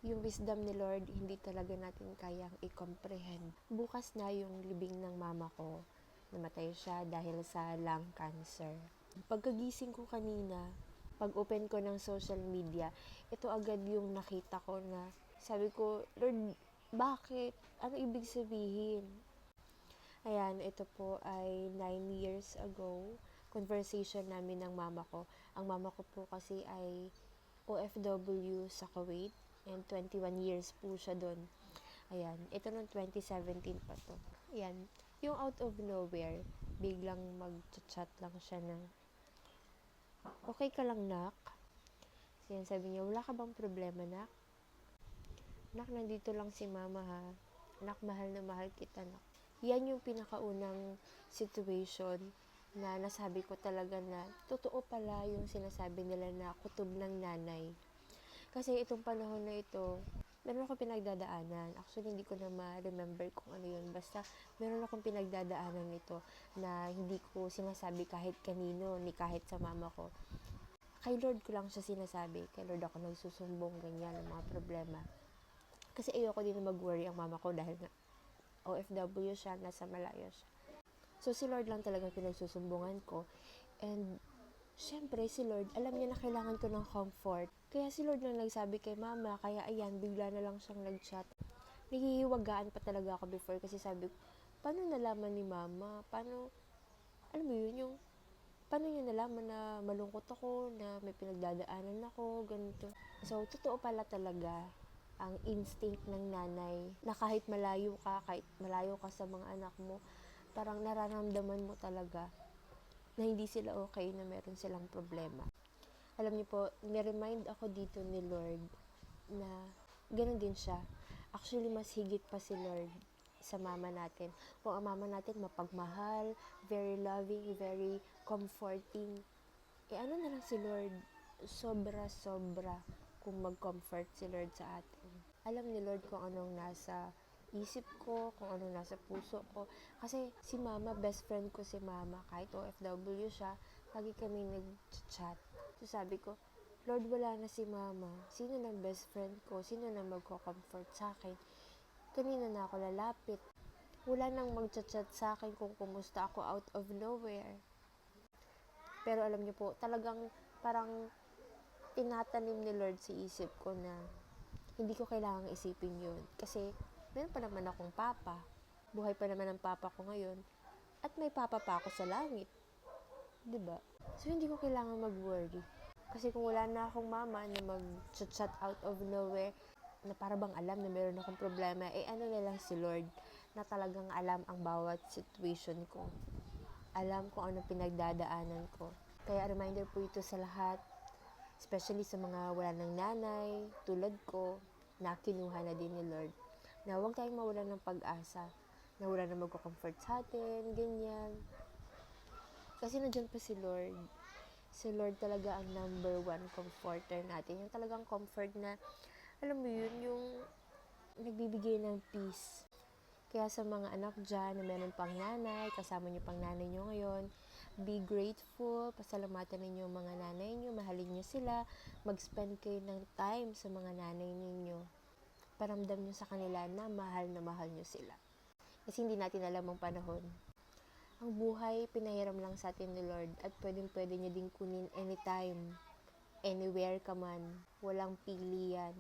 yung wisdom ni Lord, hindi talaga natin kayang i-comprehend. Bukas na yung libing ng mama ko. Namatay siya dahil sa lung cancer. Pagkagising ko kanina, pag-open ko ng social media, ito agad yung nakita ko na sabi ko, Lord, bakit? Ano ibig sabihin? Ayan, ito po ay 9 years ago, conversation namin ng mama ko. Ang mama ko po kasi ay OFW sa Kuwait and 21 years po siya doon. Ayan, ito noong 2017 pa to. Ayan, yung out of nowhere, biglang mag-chat lang siya ng, okay ka lang, nak? Ayan, sabi niya, wala ka bang problema, nak? Nak, nandito lang si mama, ha? Nak, mahal na mahal kita, nak. Yan yung pinakaunang situation na nasabi ko talaga na totoo pala yung sinasabi nila na kutob ng nanay. Kasi itong panahon na ito, meron akong pinagdadaanan. Actually, hindi ko na ma-remember kung ano yun. Basta, meron akong pinagdadaanan nito na hindi ko sinasabi kahit kanino, ni kahit sa mama ko. Kay Lord ko lang siya sinasabi. Kay Lord ako nagsusumbong, ganyan, ang mga problema. Kasi ayoko din na mag-worry ang mama ko dahil nga OFW siya, nasa malayo siya. So, si Lord lang talaga pinagsusumbungan ko. And, syempre, si Lord, alam niya na kailangan ko ng comfort. Kaya si Lord lang nagsabi kay mama, kaya ayan, bigla na lang siyang nag-chat. Nahihiwagaan pa talaga ako before kasi sabi ko, paano nalaman ni mama? Paano, alam mo yun, yung, paano niya nalaman na malungkot ako, na may pinagdadaanan ako, ganito. So, totoo pala talaga ang instinct ng nanay na kahit malayo ka sa mga anak mo, parang nararamdaman mo talaga na hindi sila okay, na meron silang problema. Alam niyo po, ni-remind ako dito ni Lord na ganoon din siya. Actually, mas higit pa si Lord sa mama natin. Kung ang mama natin mapagmahal, very loving, very comforting, ano na lang si Lord, sobra-sobra kung mag-comfort si Lord sa atin. Alam ni Lord kung anong nasa isip ko, kung anong nasa puso ko. Kasi si mama, best friend ko si mama, kahit OFW siya, lagi kami nag-chat. So sabi ko, Lord, wala na si mama. Sino ng best friend ko? Sino na magko-comfort sa akin? Kanina na ako lalapit. Wala nang mag-chat sa akin kung kumusta ako out of nowhere. Pero alam niyo po, talagang parang tinatanim ni Lord sa isip ko na hindi ko kailangang isipin yun. Kasi meron pa naman akong papa. Buhay pa naman ang papa ko ngayon. At may papa pa ako sa langit. 'Di ba? So hindi ko kailangang mag-worry. Kasi kung wala na akong mama na mag-chat out of nowhere, na para bang alam na meron akong problema, ano na lang si Lord na talagang alam ang bawat situation ko. Alam kung anong pinagdadaanan ko. Kaya reminder po ito sa lahat, especially sa mga wala ng nanay, tulad ko, na kinuha na din ni Lord. Na huwag tayong mawalan ng pag-asa, na wala na magko-comfort sa atin, ganyan. Kasi nandiyan pa si Lord. Si Lord talaga ang number one comforter natin. Yung talagang comfort na, alam mo yun, yung nagbibigay ng peace. Kaya sa mga anak dyan na meron pang nanay, kasama nyo pang nanay nyo ngayon, be grateful, pasalamatan ninyo ang mga nanay nyo, mahalin nyo sila, mag-spend kayo ng time sa mga nanay ninyo. Paramdam nyo sa kanila na mahal nyo sila. Kasi hindi natin alam ang panahon. Ang buhay, pinahiram lang sa atin ni Lord at pwedeng-pwede nyo din kunin anytime, anywhere ka man. Walang pili yan.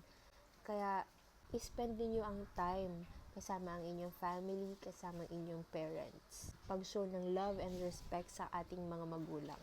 Kaya, i-spend niyo ang time kasama ang inyong family, kasama ang inyong parents. Pag-show ng love and respect sa ating mga magulang.